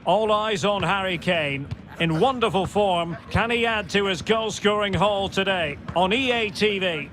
All eyes on Harry Kane. In wonderful form, can he add to his goal-scoring haul today on EA TV?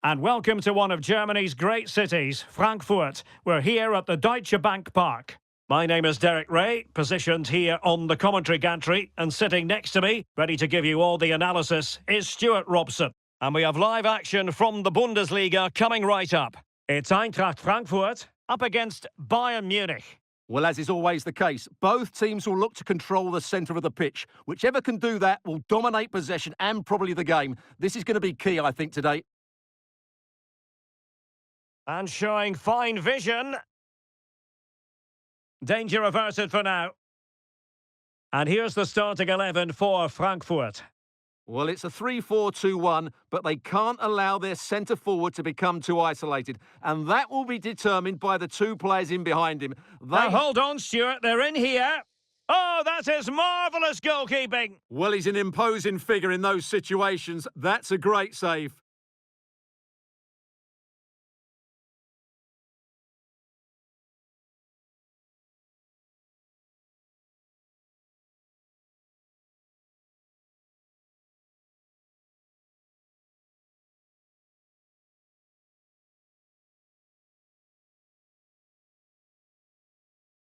And welcome to one of Germany's great cities, Frankfurt. We're here at the Deutsche Bank Park. My name is Derek Ray, positioned here on the commentary gantry, and sitting next to me, ready to give you all the analysis, is Stuart Robson. And we have live action from the Bundesliga coming right up. It's Eintracht Frankfurt up against Bayern Munich. Well, as is always the case, both teams will look to control the centre of the pitch. Whichever can do that will dominate possession and probably the game. This is going to be key, I think, today. And showing fine vision. Danger averted for now. And here's the starting 11 for Frankfurt. Well, it's a 3-4-2-1, but they can't allow their centre forward to become too isolated. And that will be determined by the two players in behind him. Now, hold on, Stuart. They're in here. Oh, that is marvellous goalkeeping. Well, he's an imposing figure in those situations. That's a great save.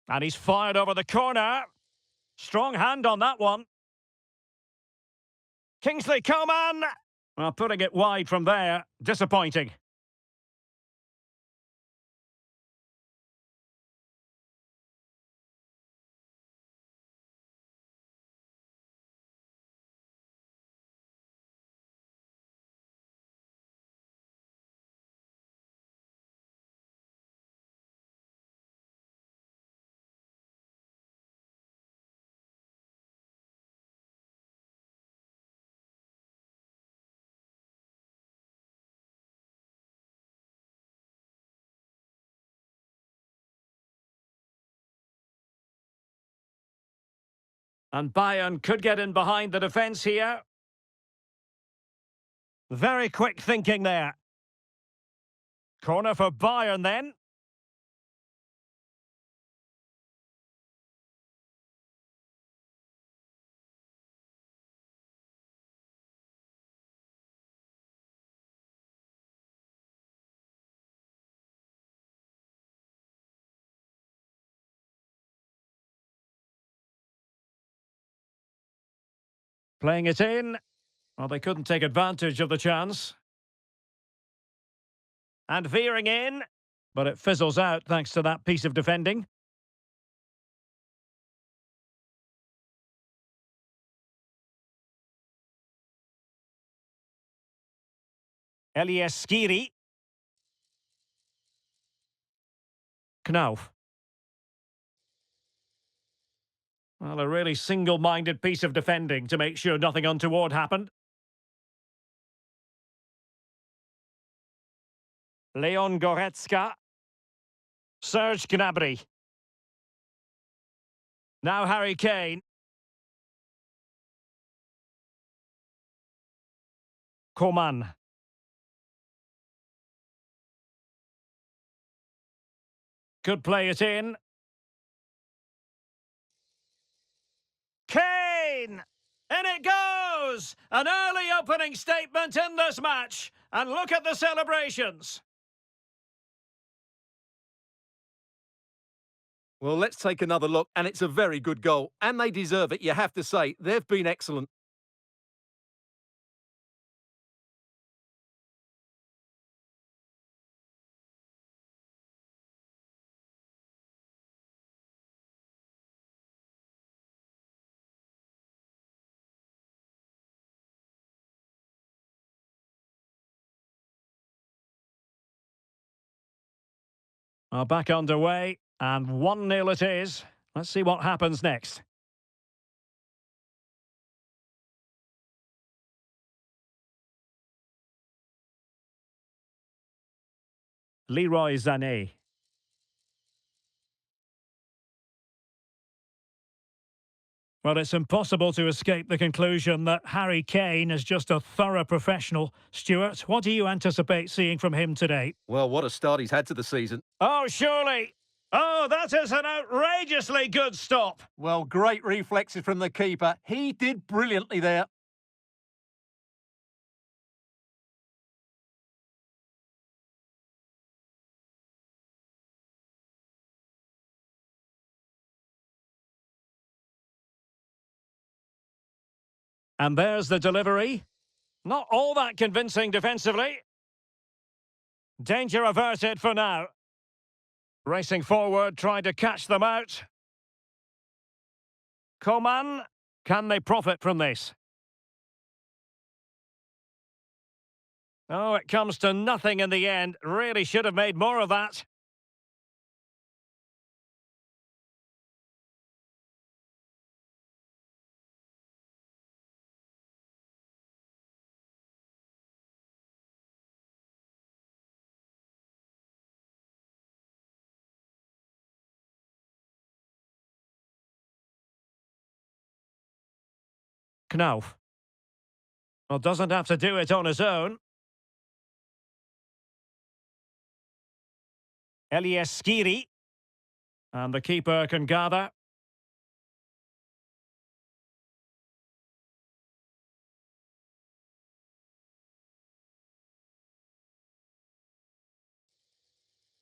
And he's fired over the corner. Strong hand on that one. Kingsley Coman. Well, putting it wide from there. Disappointing. And Bayern could get in behind the defence here. Very quick thinking there. Corner for Bayern then. Playing it in. Well, they couldn't take advantage of the chance. And veering in. But it fizzles out thanks to that piece of defending. Elias Skiri. Knauf. Well, a really single-minded piece of defending to make sure nothing untoward happened. Leon Goretzka. Serge Gnabry. Now Harry Kane. Coman. Could play it in. Kane! In it goes! An early opening statement in this match. And look at the celebrations. Well, let's take another look, and it's a very good goal. And they deserve it, you have to say. They've been excellent. Well, back underway, and 1-0 it is. Let's see what happens next. Leroy Sané. Well, it's impossible to escape the conclusion that Harry Kane is just a thorough professional. Stuart, what do you anticipate seeing from him today? Well, what a start he's had to the season. Oh, surely. Oh, that is an outrageously good stop. Well, great reflexes from the keeper. He did brilliantly there. And there's the delivery. Not all that convincing defensively. Danger averted for now. Racing forward, trying to catch them out. Coman, can they profit from this? Oh, it comes to nothing in the end. Really should have made more of that. Knauf. Well, doesn't have to do it on his own. Elias Skiri. And the keeper can gather.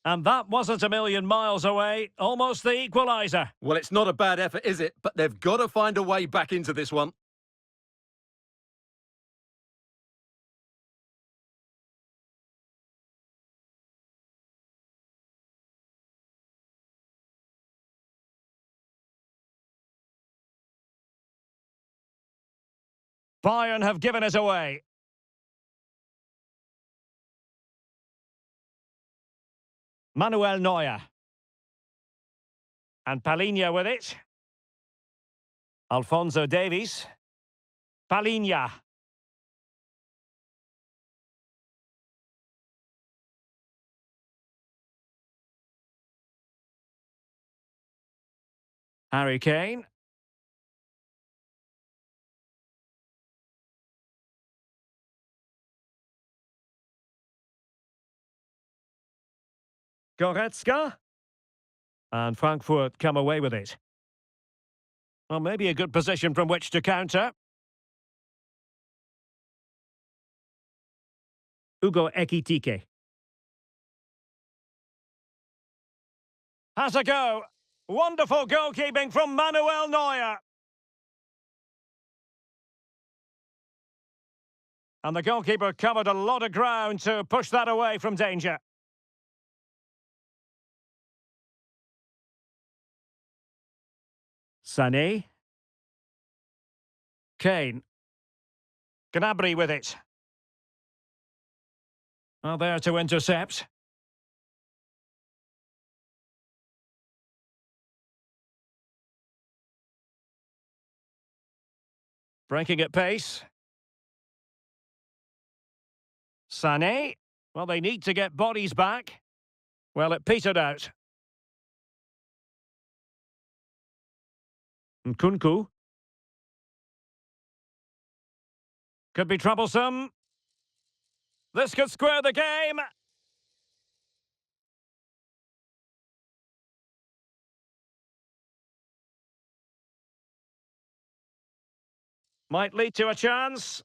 And that wasn't a million miles away. Almost the equaliser. Well, it's not a bad effort, is it? But they've got to find a way back into this one. Bayern have given it away. Manuel Neuer. And Palinha with it. Alphonso Davies. Palinha. Harry Kane. Goretzka. And Frankfurt come away with it. Well, maybe a good position from which to counter. Ugo Ekitike. Has a go. Wonderful goalkeeping from Manuel Neuer. And the goalkeeper covered a lot of ground to push that away from danger. Sané. Kane. Gnabry with it. Well, there to intercept. Breaking at pace. Sané. Well, they need to get bodies back. Well, it petered out. Nkunku. Could be troublesome. This could square the game. Might lead to a chance.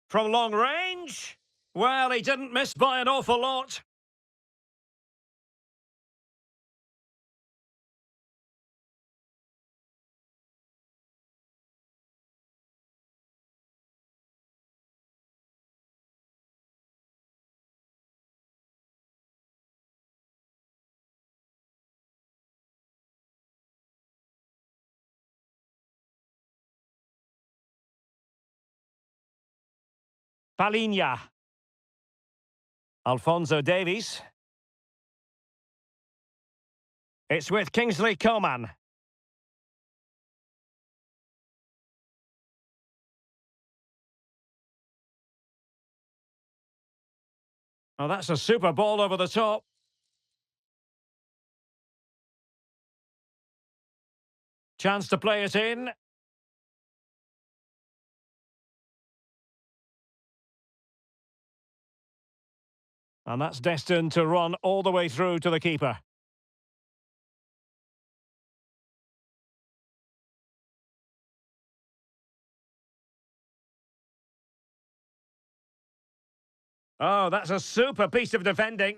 From long range. Well, he didn't miss by an awful lot. Palinha. Alphonso Davies. It's with Kingsley Coman. Oh, that's a super ball over the top. Chance to play it in. And that's destined to run all the way through to the keeper. Oh, that's a super piece of defending.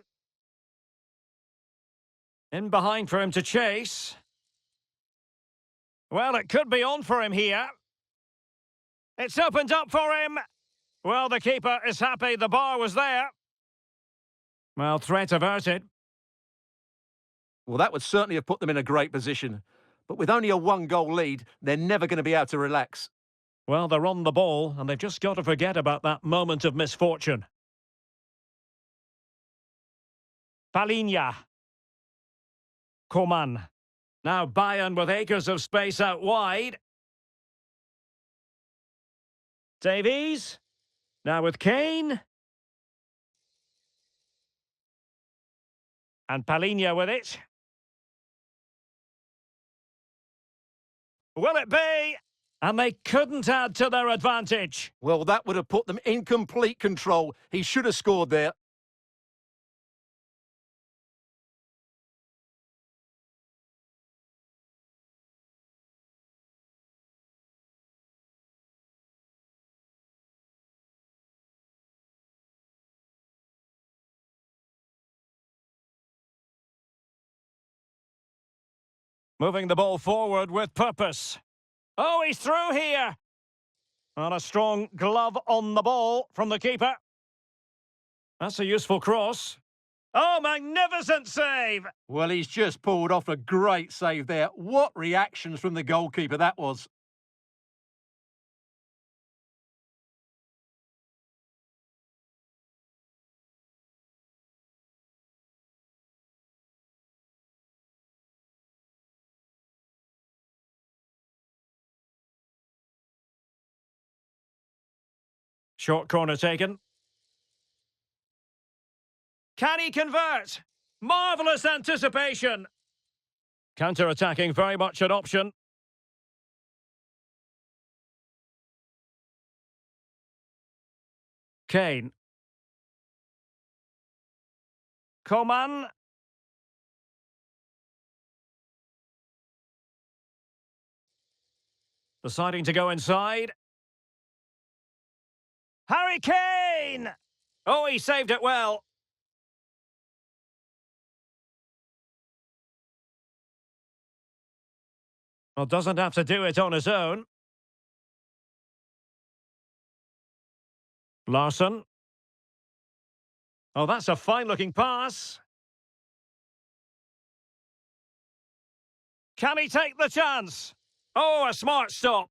In behind for him to chase. Well, it could be on for him here. It's opened up for him. Well, the keeper is happy the bar was there. Well, threat averted. Well, that would certainly have put them in a great position. But with only a one-goal lead, they're never going to be able to relax. Well, they're on the ball, and they've just got to forget about that moment of misfortune. Palinha. Coman. Now Bayern with acres of space out wide. Davies. Now with Kane. And Palinha with it. Will it be? And they couldn't add to their advantage. Well, that would have put them in complete control. He should have scored there. Moving the ball forward with purpose. Oh, he's through here. And a strong glove on the ball from the keeper. That's a useful cross. Oh, magnificent save! Well, he's just pulled off a great save there. What reactions from the goalkeeper that was. Short corner taken. Can he convert? Marvellous anticipation. Counter-attacking, very much an option. Kane. Coman. Deciding to go inside. Harry Kane! Oh, he saved it well. Well, doesn't have to do it on his own. Larsson. Oh, that's a fine-looking pass. Can he take the chance? Oh, a smart stop.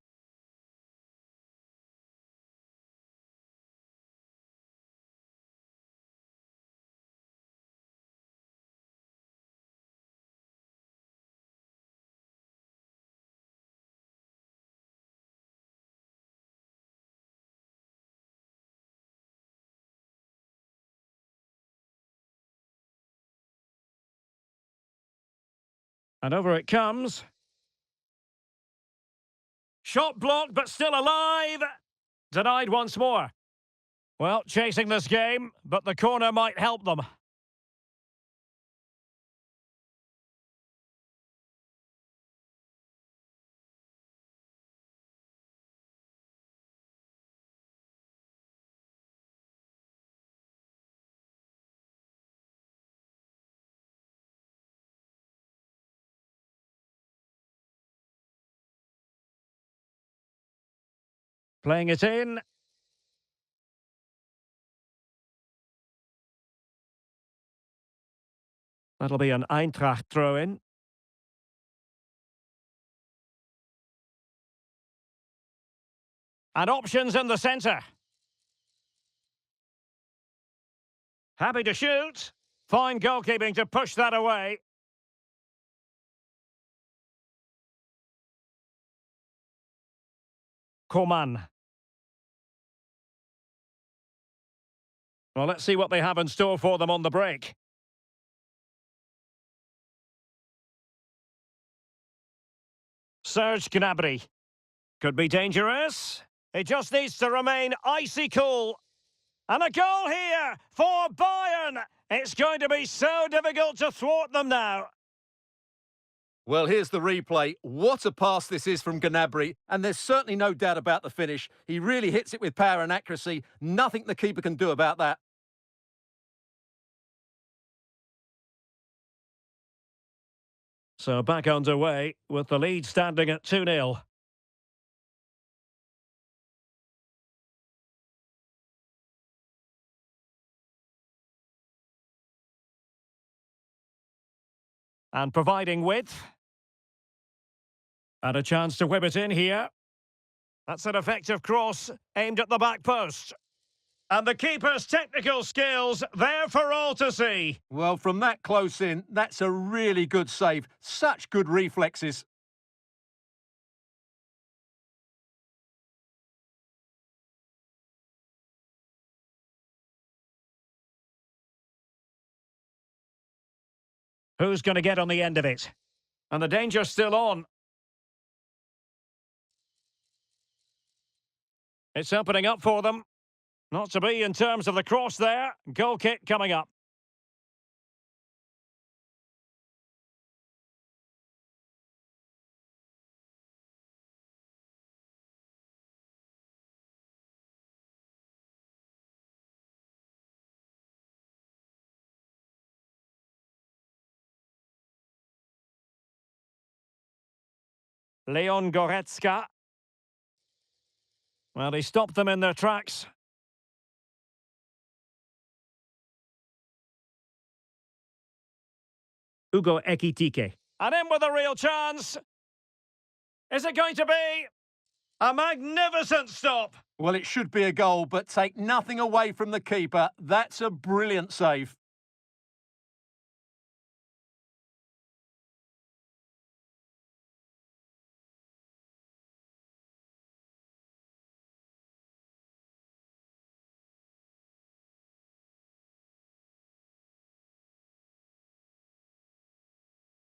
And over it comes. Shot blocked, but still alive. Denied once more. Well, chasing this game, but the corner might help them. Playing it in. That'll be an Eintracht throw-in. And options in the centre. Happy to shoot. Fine goalkeeping to push that away. Coman. Well, let's see what they have in store for them on the break. Serge Gnabry. Could be dangerous. He just needs to remain icy cool. And a goal here for Bayern. It's going to be so difficult to thwart them now. Well, here's the replay. What a pass this is from Gnabry, and there's certainly no doubt about the finish. He really hits it with power and accuracy. Nothing the keeper can do about that. So back underway with the lead standing at 2-0. And providing width. And a chance to whip it in here. That's an effective cross aimed at the back post. And the keeper's technical skills there for all to see. Well, from that close in, that's a really good save. Such good reflexes. Who's going to get on the end of it? And the danger's still on. It's opening up for them. Not to be in terms of the cross there. Goal kick coming up. Leon Goretzka. Well, he stopped them in their tracks. Ugo Ekitike. And in with a real chance. Is it going to be a magnificent stop? Well, it should be a goal, but take nothing away from the keeper. That's a brilliant save.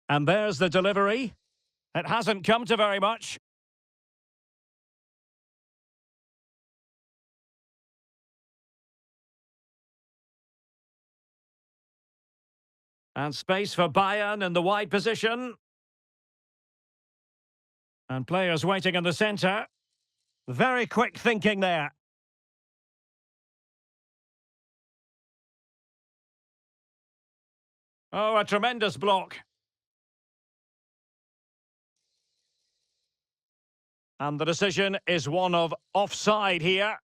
And there's the delivery. It hasn't come to very much. And space for Bayern in the wide position. And players waiting in the centre. Very quick thinking there. Oh, a tremendous block. And the decision is one of offside here.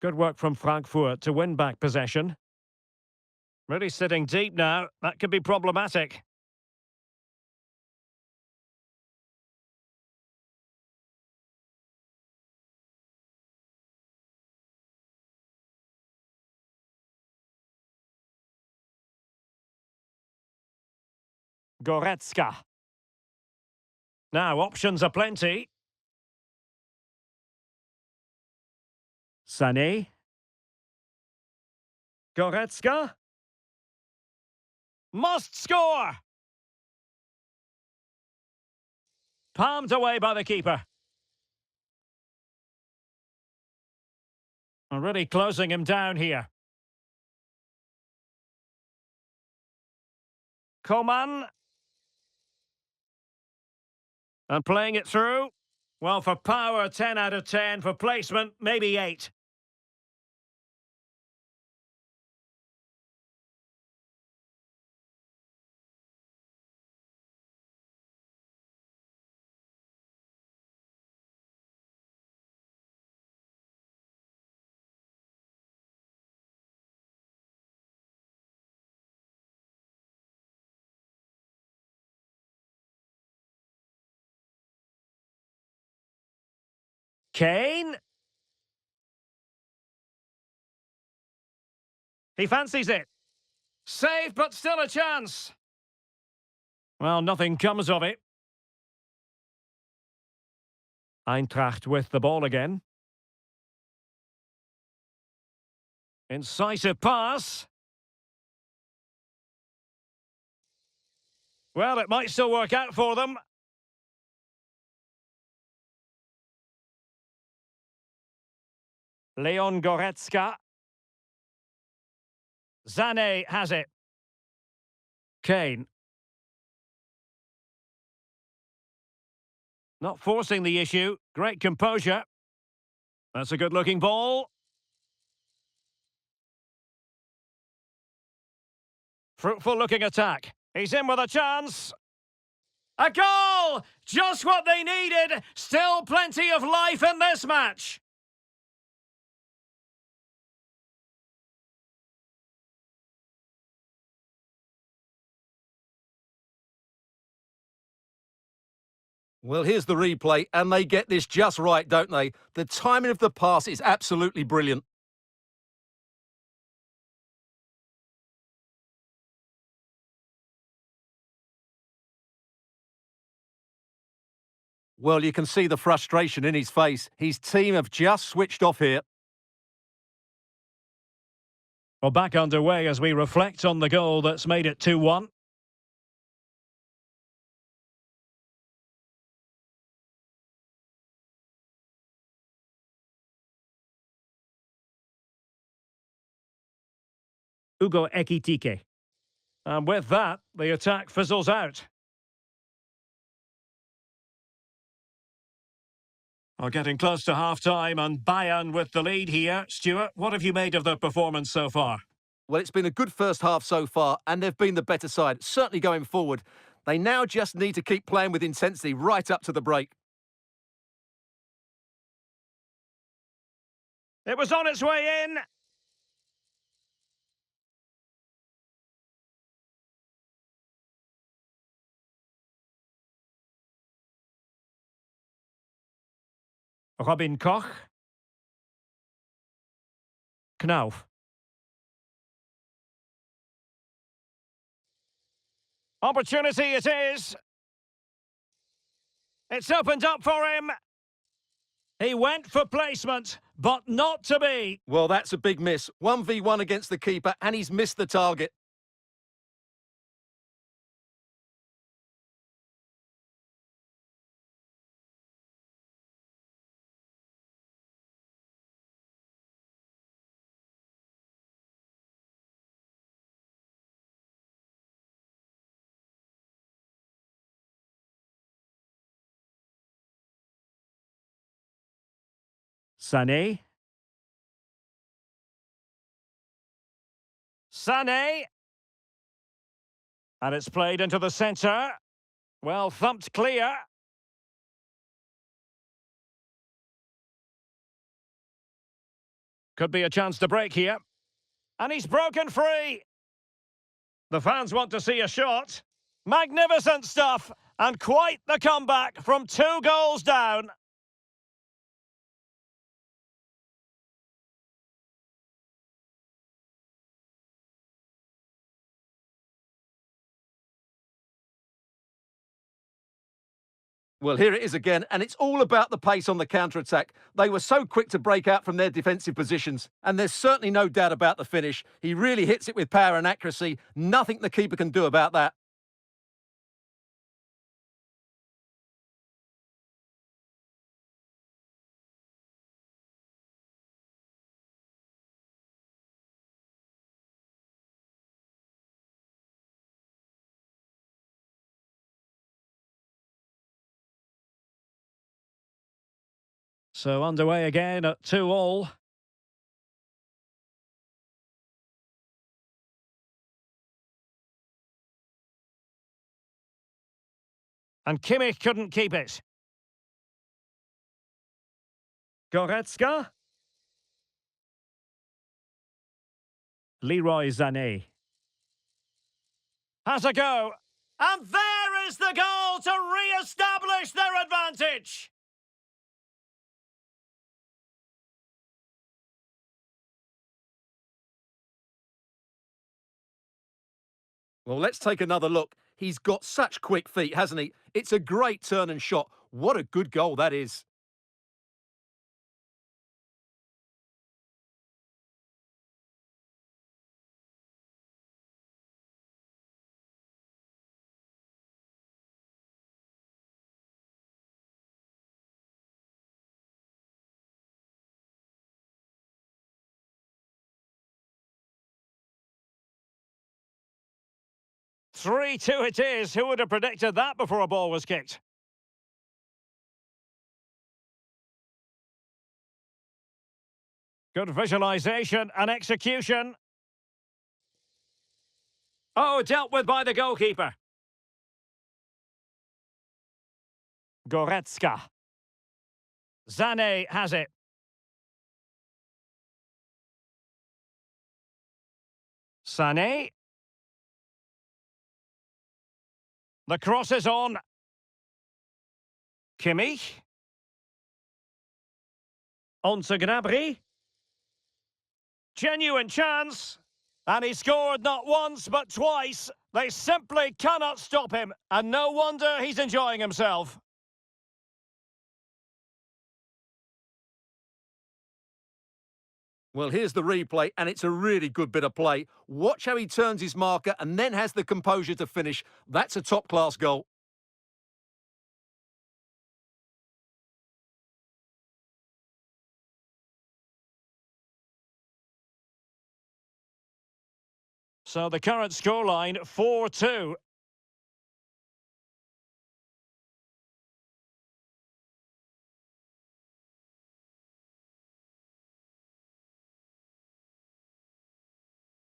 Good work from Frankfurt to win back possession. Really sitting deep now. That could be problematic. Goretzka. Now, options are plenty. Sané. Goretzka. Must score! Palmed away by the keeper. Really closing him down here. Coman. And playing it through. Well, for power, 10 out of 10. For placement, maybe 8. Kane. He fancies it. Saved, but still a chance. Well, nothing comes of it. Eintracht with the ball again. Incisive pass. Well, it might still work out for them. Leon Goretzka. Sané has it. Kane. Not forcing the issue. Great composure. That's a good-looking ball. Fruitful-looking attack. He's in with a chance. A goal! Just what they needed. Still plenty of life in this match. Well, here's the replay, and they get this just right, don't they? The timing of the pass is absolutely brilliant. Well, you can see the frustration in his face. His team have just switched off here. Well, back underway as we reflect on the goal that's made it 2-1. Hugo Ekitike. And with that, the attack fizzles out. Well, getting close to half-time and Bayern with the lead here. Stuart, what have you made of the performance so far? Well, it's been a good first half so far, and they've been the better side, certainly going forward. They now just need to keep playing with intensity right up to the break. It was on its way in. Robin Koch. Knauf. Opportunity it is. It's opened up for him. He went for placement, but not to be. Well, that's a big miss. 1v1 against the keeper, and he's missed the target. Sané. Sané. And it's played into the centre. Well thumped clear. Could be a chance to break here. And he's broken free. The fans want to see a shot. Magnificent stuff. And quite the comeback from 2 goals down. Well, here it is again, and it's all about the pace on the counter-attack. They were so quick to break out from their defensive positions, and there's certainly no doubt about the finish. He really hits it with power and accuracy. Nothing the keeper can do about that. So underway again at 2-2. And Kimmich couldn't keep it. Goretzka. Leroy Sané. Has a go. And there is the goal to re-establish their advantage. Well, let's take another look. He's got such quick feet, hasn't he? It's a great turn and shot. What a good goal that is. 3-2 it is. Who would have predicted that before a ball was kicked? Good visualisation and execution. Oh, dealt with by the goalkeeper. Goretzka. Sané has it. Sané. The cross is on. Kimmich. On to Gnabry. Genuine chance. And he scored not once, but twice. They simply cannot stop him. And no wonder he's enjoying himself. Well, here's the replay, and it's a really good bit of play. Watch how he turns his marker and then has the composure to finish. That's a top-class goal. So the current scoreline, 4-2.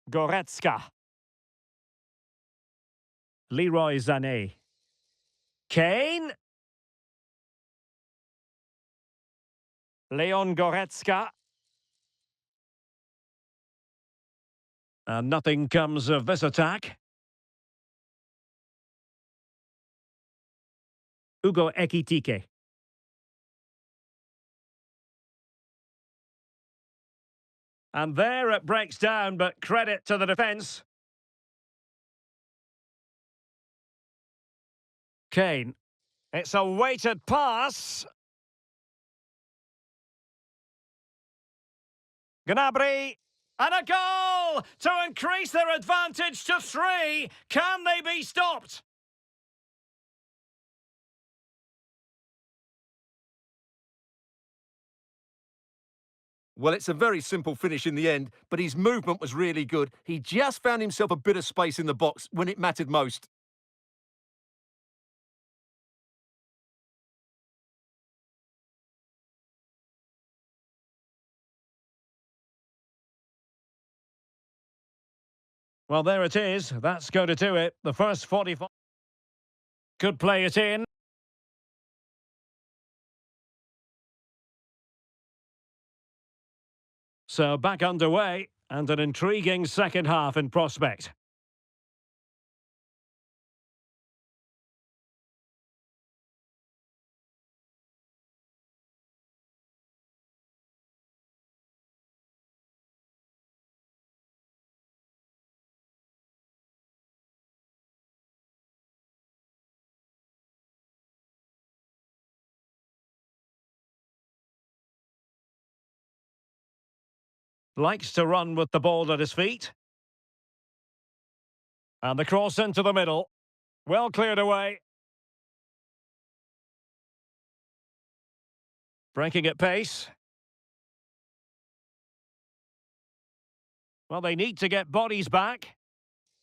Goretzka. Leroy Sané. Kane. Leon Goretzka. And nothing comes of this attack. Hugo Ekitike. And there it breaks down, but credit to the defence. Kane. It's a weighted pass. Gnabry. And a goal to increase their advantage to 3. Can they be stopped? Well, it's a very simple finish in the end, but his movement was really good. He just found himself a bit of space in the box when it mattered most. Well, there it is. That's going to do it. The first 45. Could play it in. So back underway, and an intriguing second half in prospect. Likes to run with the ball at his feet. And the cross into the middle. Well cleared away. Breaking at pace. Well, they need to get bodies back.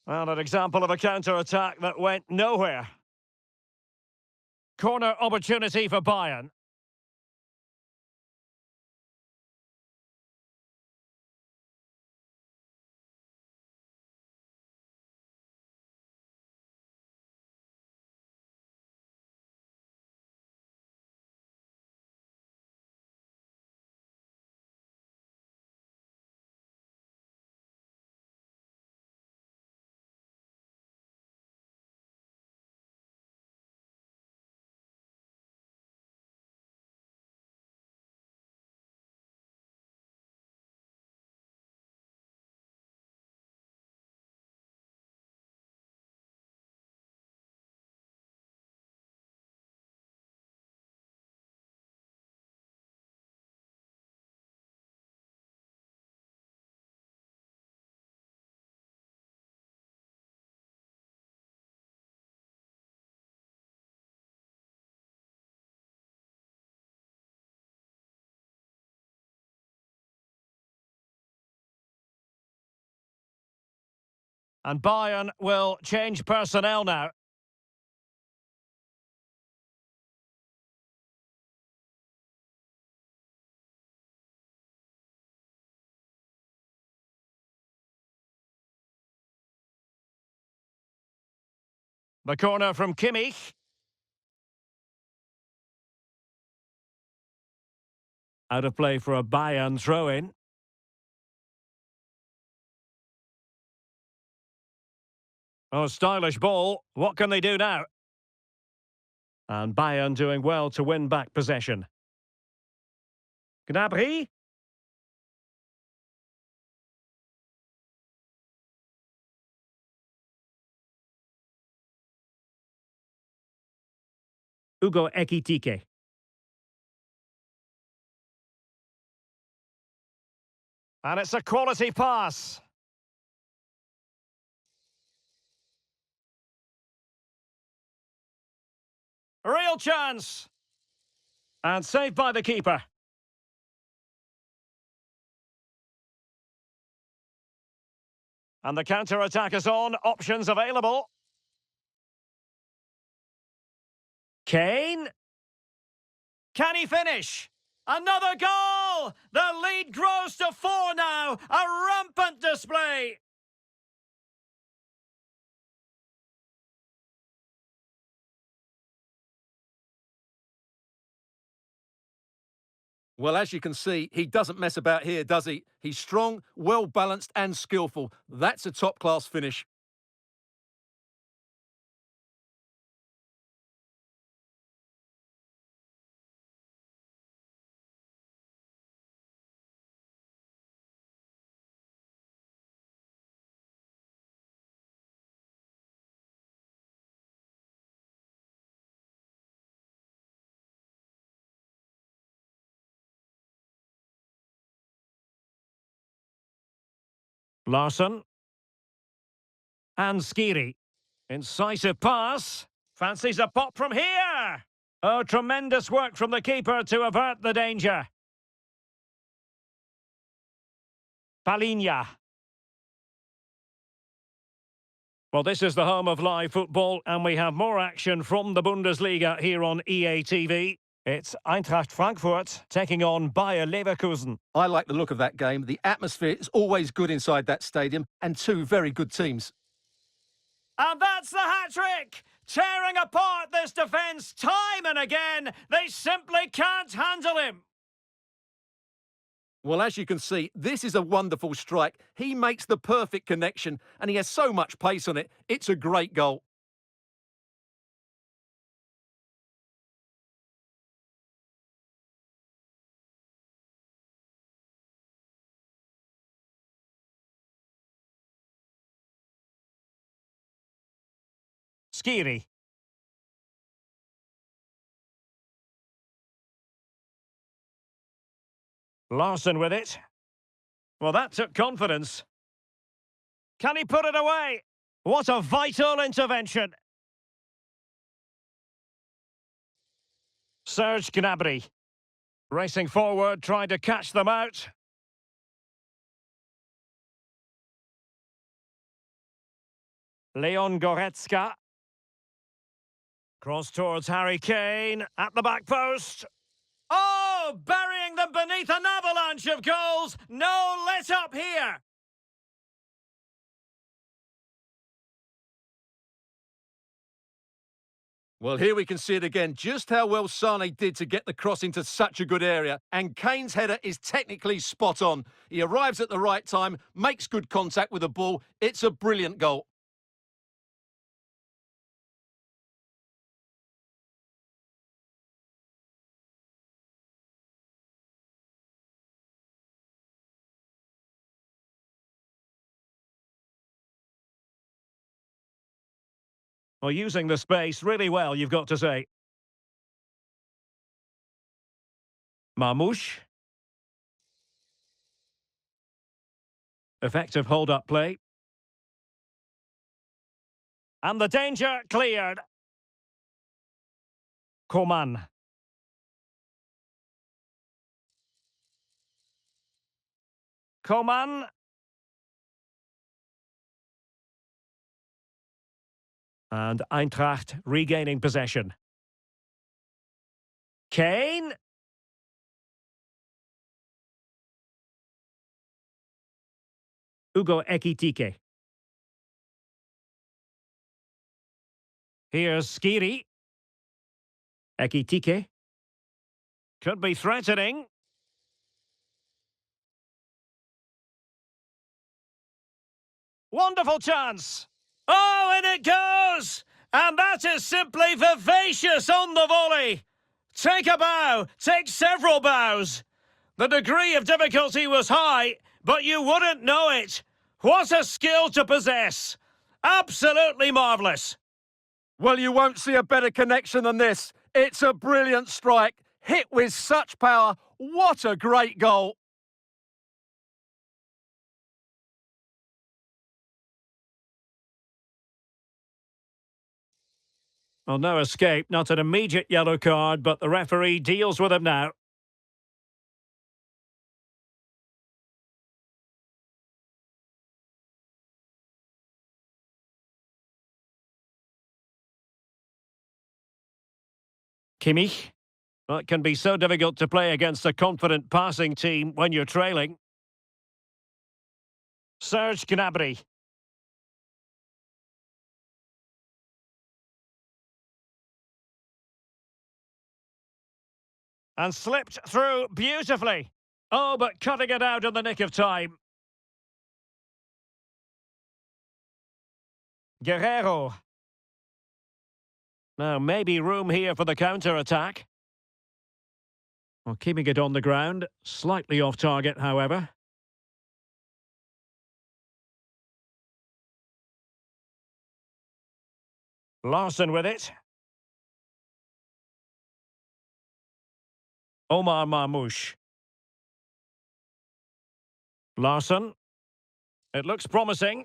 Well, an example of a counter-attack that went nowhere. Corner opportunity for Bayern. And Bayern will change personnel now. The corner from Kimmich. Out of play for a Bayern throw-in. Oh, stylish ball. What can they do now? And Bayern doing well to win back possession. Gnabry. Hugo Ekitike. And it's a quality pass. Real chance. And saved by the keeper. And the counter-attack is on. Options available. Kane. Can he finish? Another goal! The lead grows to 4 now. A rampant display. Well, as you can see, he doesn't mess about here, does he? He's strong, well-balanced and skillful. That's a top-class finish. Larson. And Skiri. Incisive pass. Fancies a pop from here. Oh, tremendous work from the keeper to avert the danger. Palinha. Well, this is the home of live football, and we have more action from the Bundesliga here on EA TV. It's Eintracht Frankfurt taking on Bayer Leverkusen. I like the look of that game. The atmosphere is always good inside that stadium, and two very good teams. And that's the hat-trick! Tearing apart this defence time and again. They simply can't handle him. Well, as you can see, this is a wonderful strike. He makes the perfect connection, and he has so much pace on it. It's a great goal. Skiri. Larson with it. Well, that took confidence. Can he put it away? What a vital intervention. Serge Gnabry. Racing forward, trying to catch them out. Leon Goretzka. Cross towards Harry Kane. At the back post. Oh, burying them beneath an avalanche of goals. No let up here. Well, here we can see it again, just how well Sane did to get the cross into such a good area. And Kane's header is technically spot on. He arrives at the right time, makes good contact with the ball. It's a brilliant goal. Well, using the space really well, you've got to say. Marmouche. Effective hold-up play. And the danger cleared. Coman. Coman. And Eintracht regaining possession. Kane. Ugo Ekitike. Here's Skiri. Ekitike. Could be threatening. Wonderful chance. Oh, and it goes! And that is simply vivacious on the volley. Take a bow, take several bows. The degree of difficulty was high, but you wouldn't know it. What a skill to possess. Absolutely marvellous. Well, you won't see a better connection than this. It's a brilliant strike, hit with such power. What a great goal. Well, no escape, not an immediate yellow card, but the referee deals with him now. Kimmich. Well, it can be so difficult to play against a confident passing team when you're trailing. Serge Gnabry. And slipped through beautifully. Oh, but cutting it out in the nick of time. Guerrero. Now, maybe room here for the counter-attack. Well, keeping it on the ground. Slightly off target, however. Larson with it. Omar Marmoush. Larson. It looks promising.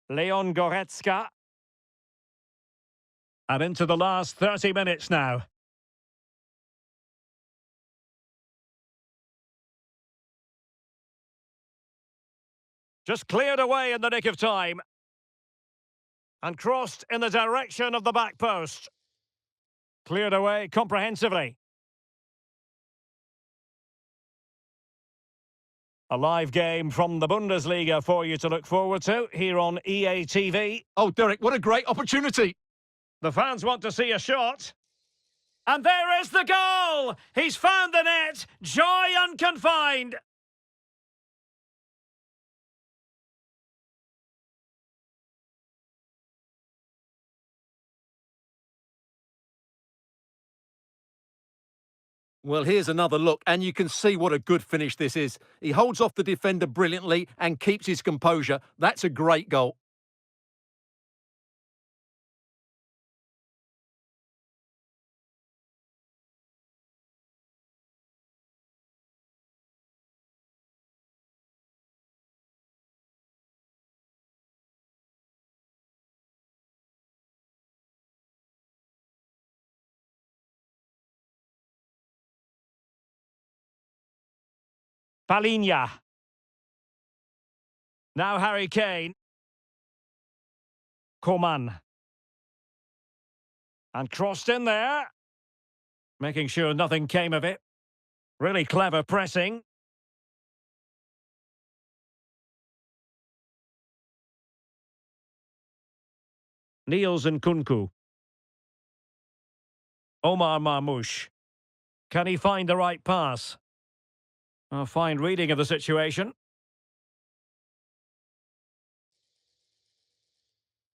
Leon Goretzka. And into the last 30 minutes now. Just cleared away in the nick of time. And crossed in the direction of the back post. Cleared away comprehensively. A live game from the Bundesliga for you to look forward to here on EA TV. Oh, Derek, what a great opportunity. The fans want to see a shot. And there is the goal! He's found the net! Joy unconfined! Well, here's another look, and you can see what a good finish this is. He holds off the defender brilliantly and keeps his composure. That's a great goal. Palinha. Now Harry Kane. Coman. And crossed in there. Making sure nothing came of it. Really clever pressing. Niels and Kunku. Omar Marmoush. Can he find the right pass? A fine reading of the situation.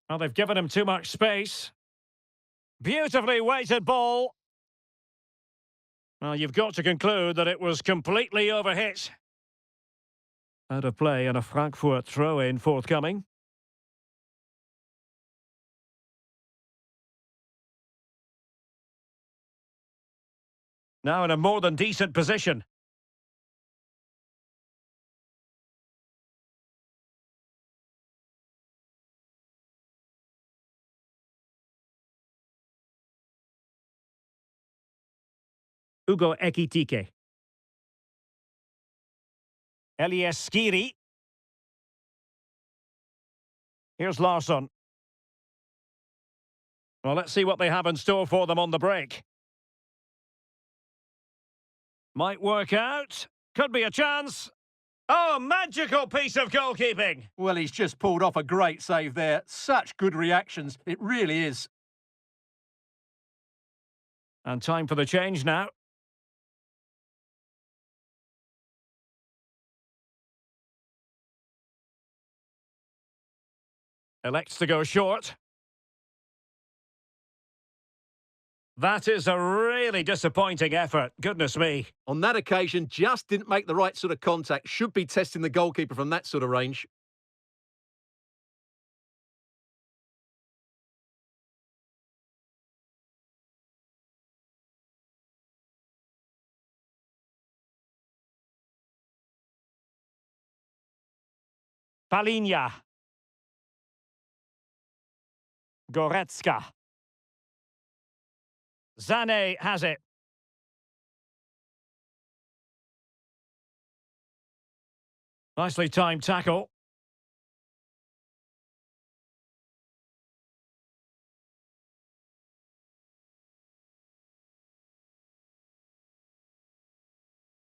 Well, they've given him too much space. Beautifully weighted ball. Well, you've got to conclude that it was completely overhit. Out of play and a Frankfurt throw-in forthcoming. Now in a more than decent position. Ugo Ekitike. Elias Skiri. Here's Larsson. Well, let's see what they have in store for them on the break. Might work out. Could be a chance. Oh, magical piece of goalkeeping. Well, he's just pulled off a great save there. Such good reactions. It really is. And time for the change now. Elects to go short. That is a really disappointing effort. Goodness me. On that occasion, just didn't make the right sort of contact. Should be testing the goalkeeper from that sort of range. Palinha. Goretzka. Zane has it. Nicely timed tackle.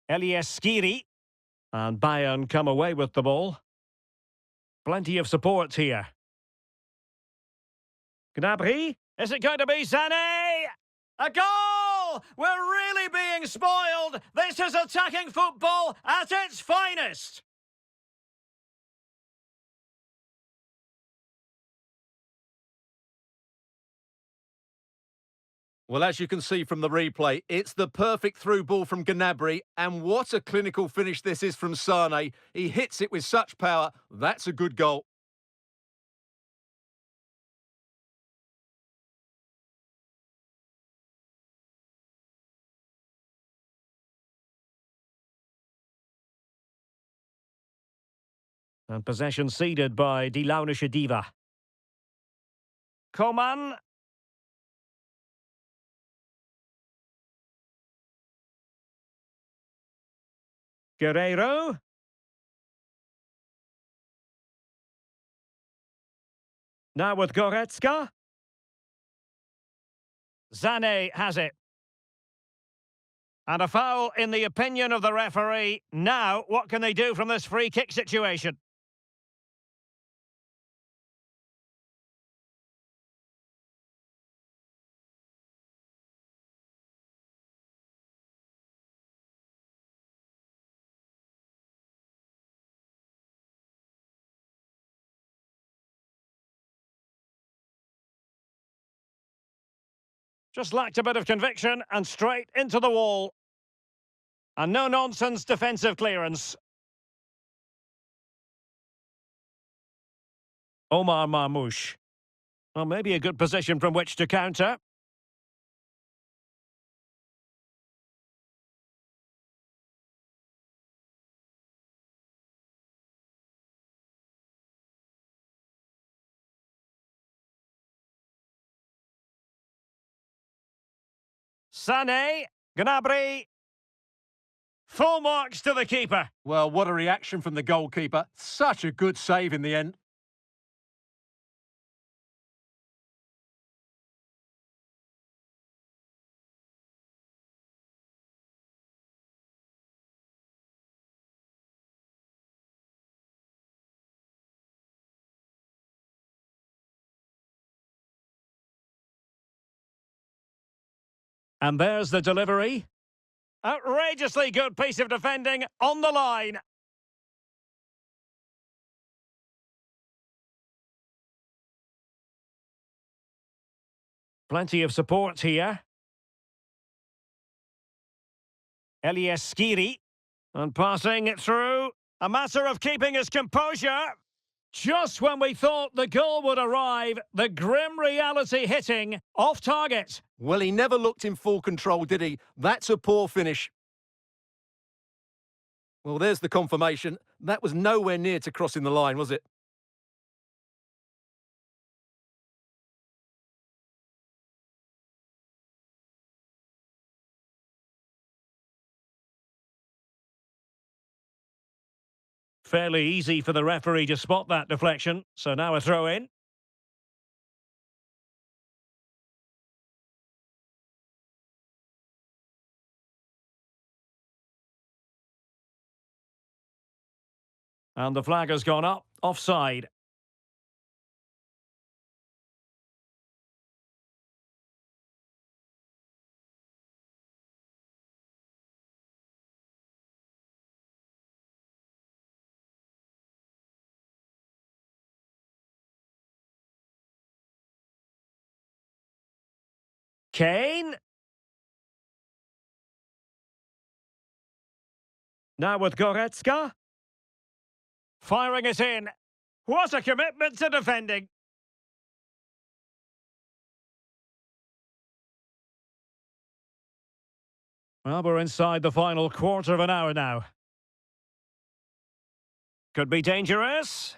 Elias Skiri. And Bayern come away with the ball. Plenty of support here. Gnabry. Is it going to be Sané? A goal! We're really being spoiled. This is attacking football at its finest. Well, as you can see from the replay, it's the perfect through ball from Gnabry, and what a clinical finish this is from Sané. He hits it with such power. That's a good goal. And possession ceded by Di Diva. Coman. Guerreiro. Now with Goretzka. Zane has it. And a foul in the opinion of the referee. Now, what can they do from this free kick situation? Just lacked a bit of conviction and straight into the wall. And no-nonsense defensive clearance. Omar Marmoush. Well, maybe a good position from which to counter. Sané, Gnabry. Full marks to the keeper. Well, what a reaction from the goalkeeper. Such a good save in the end. And there's the delivery. Outrageously good piece of defending on the line. Plenty of support here. Elias Skiri. And passing it through. A matter of keeping his composure. Just when we thought the goal would arrive, the grim reality hitting off target. Well, he never looked in full control, did he? That's a poor finish. Well, there's the confirmation. That was nowhere near to crossing the line, was it? Fairly easy for the referee to spot that deflection. So now a throw in. And the flag has gone up. Offside. Kane. Now with Goretzka. Firing it in. What a commitment to defending. Well, we're inside the final quarter of an hour now. Could be dangerous.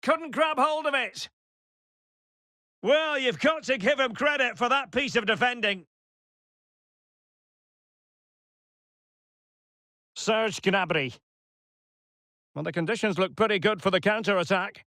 Couldn't grab hold of it. Well, you've got to give him credit for that piece of defending. Serge Gnabry. Well, the conditions look pretty good for the counter-attack.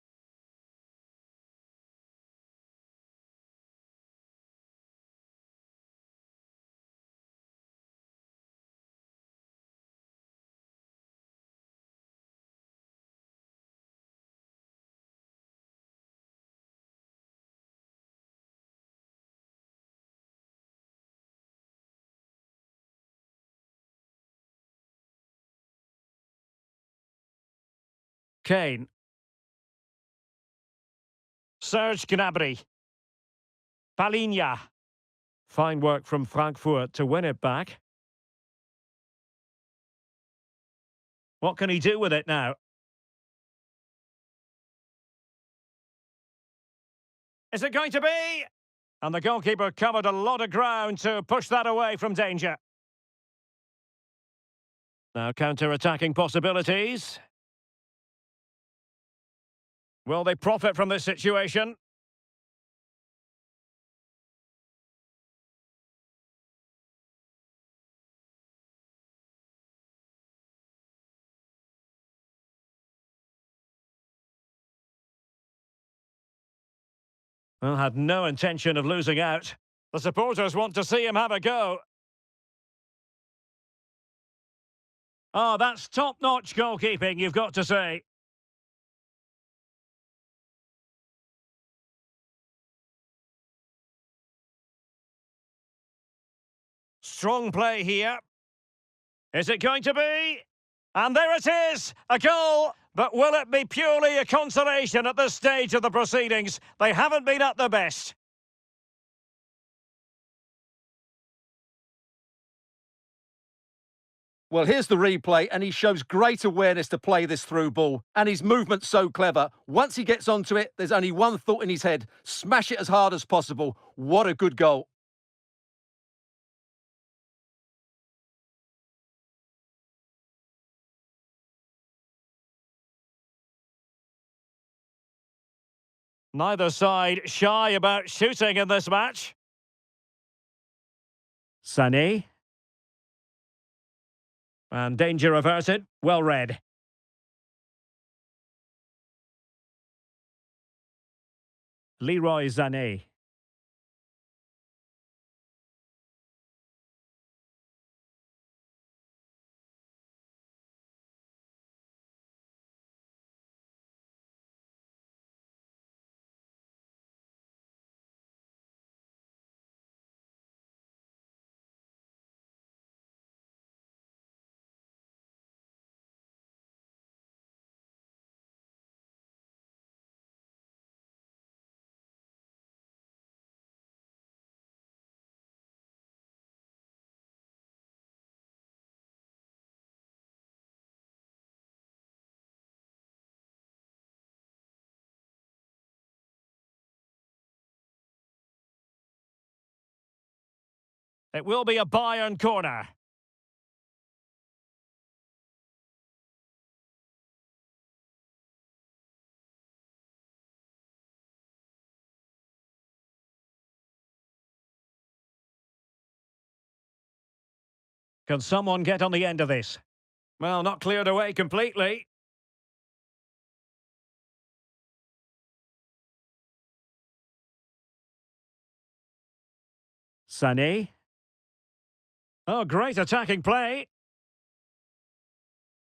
Kane. Serge Gnabry. Palinha. Fine work from Frankfurt to win it back. What can he do with it now? Is it going to be? And the goalkeeper covered a lot of ground to push that away from danger. Now counter-attacking possibilities. Will they profit from this situation? Well, had no intention of losing out. The supporters want to see him have a go. Oh, that's top-notch goalkeeping, you've got to say. Strong play here. Is it going to be? And there it is, a goal. But will it be purely a consolation at this stage of the proceedings? They haven't been at their best. Well, here's the replay, and he shows great awareness to play this through ball. And his movement's so clever. Once he gets onto it, there's only one thought in his head. Smash it as hard as possible. What a good goal. Neither side shy about shooting in this match. Sané. And danger averted. Well read. Leroy Sané. It will be a Bayern corner. Can someone get on the end of this? Well, not cleared away completely. Sané. Oh, great attacking play.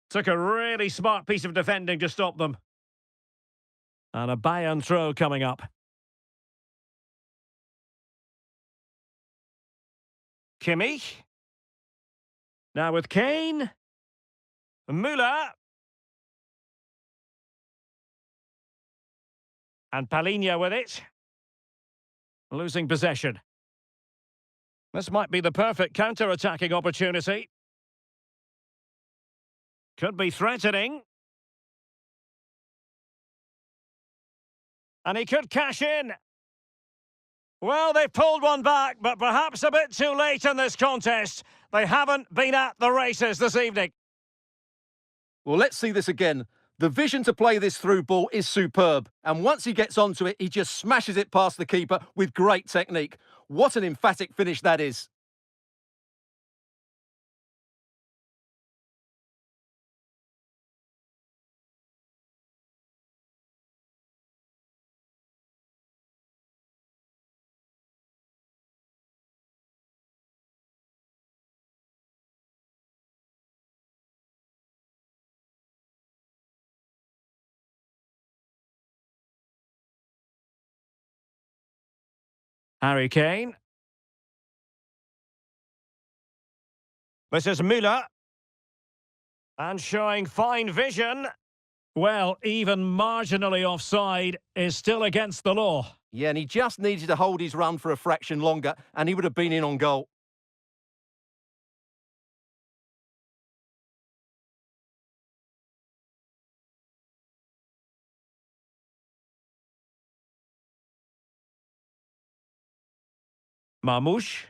Took a really smart piece of defending to stop them. And a Bayern throw coming up. Kimmich. Now with Kane. Müller. And Palinha with it. Losing possession. This might be the perfect counter-attacking opportunity. Could be threatening. And he could cash in. Well, they pulled one back, but perhaps a bit too late in this contest. They haven't been at the races this evening. Well, let's see this again. The vision to play this through ball is superb. And once he gets onto it, he just smashes it past the keeper with great technique. What an emphatic finish that is. Harry Kane. This is Müller. And showing fine vision. Well, even marginally offside is still against the law. Yeah, and he just needed to hold his run for a fraction longer, and he would have been in on goal. Mamouche.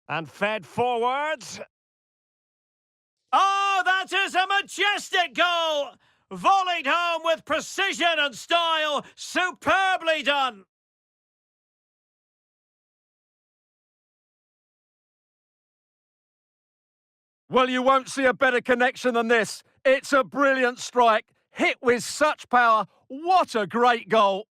And fed forwards. Oh, that is a majestic goal! Volleyed home with precision and style. Superbly done. Well, you won't see a better connection than this. It's a brilliant strike, hit with such power. What a great goal.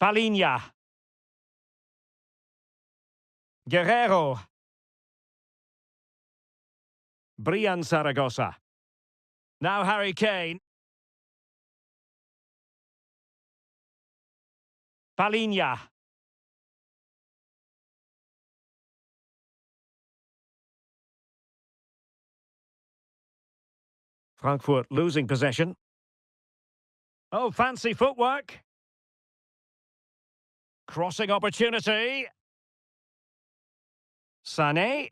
Palinha. Guerrero. Brian Zaragoza. Now Harry Kane. Palinha. Frankfurt losing possession. Oh, fancy footwork. Crossing opportunity. Sané.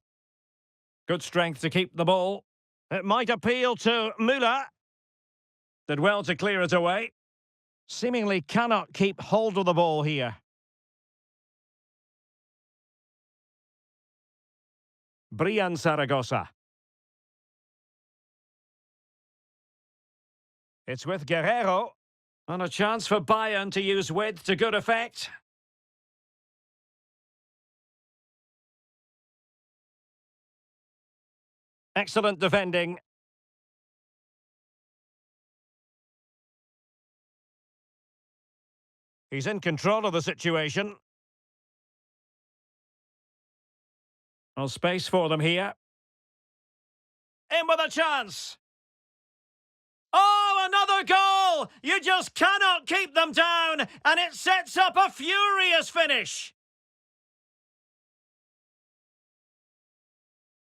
Good strength to keep the ball. It might appeal to Müller. Did well to clear it away. Seemingly cannot keep hold of the ball here. Brian Zaragoza. It's with Guerrero. And a chance for Bayern to use width to good effect. Excellent defending. He's in control of the situation. No space for them here. In with a chance. Oh, another goal! You just cannot keep them down, and it sets up a furious finish.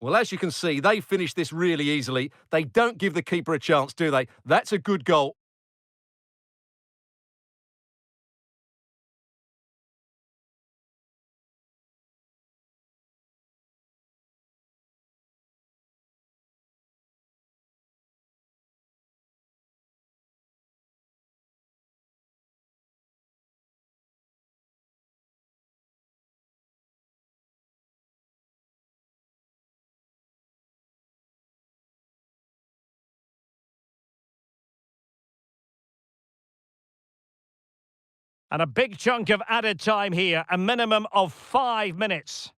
Well, as you can see, they finished this really easily. They don't give the keeper a chance, do they? That's a good goal. And a big chunk of added time here, a minimum of 5 minutes.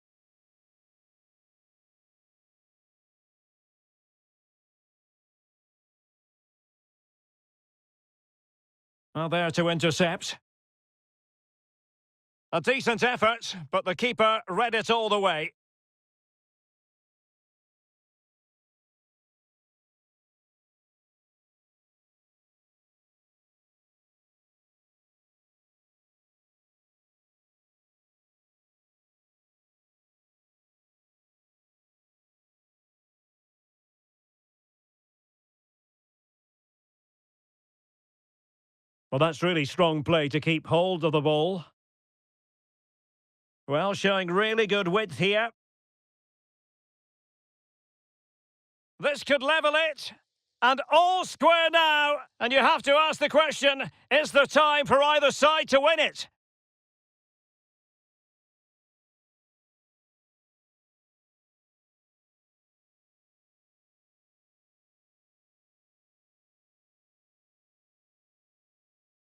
Well, there to intercept. A decent effort, but the keeper read it all the way. Well, that's really strong play to keep hold of the ball. Well, showing really good width here. This could level it. And all square now. And you have to ask the question, is there time for either side to win it?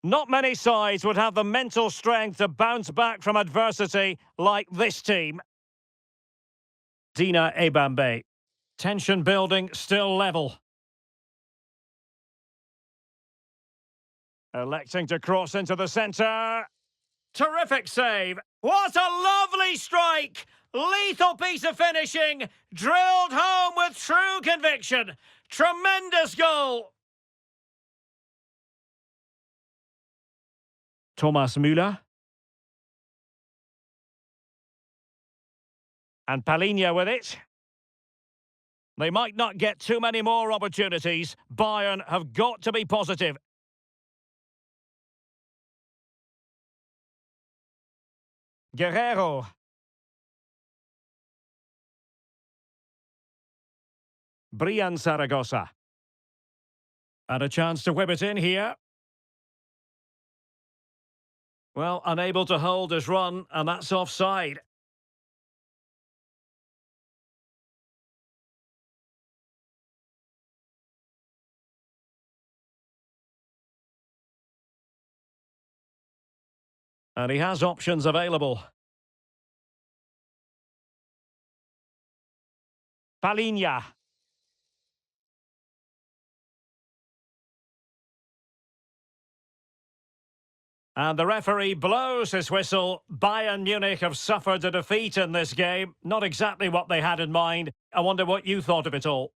Not many sides would have the mental strength to bounce back from adversity like this team. Dina Ebambe. Tension building, still level. Electing to cross into the centre. Terrific save. What a lovely strike! Lethal piece of finishing. Drilled home with true conviction. Tremendous goal. Thomas Müller. And Palinha with it. They might not get too many more opportunities. Bayern have got to be positive. Guerrero. Brian Zaragoza. And a chance to whip it in here. Well, unable to hold his run, and that's offside. And he has options available. Palinha. And the referee blows his whistle. Bayern Munich have suffered a defeat in this game. Not exactly what they had in mind. I wonder what you thought of it all.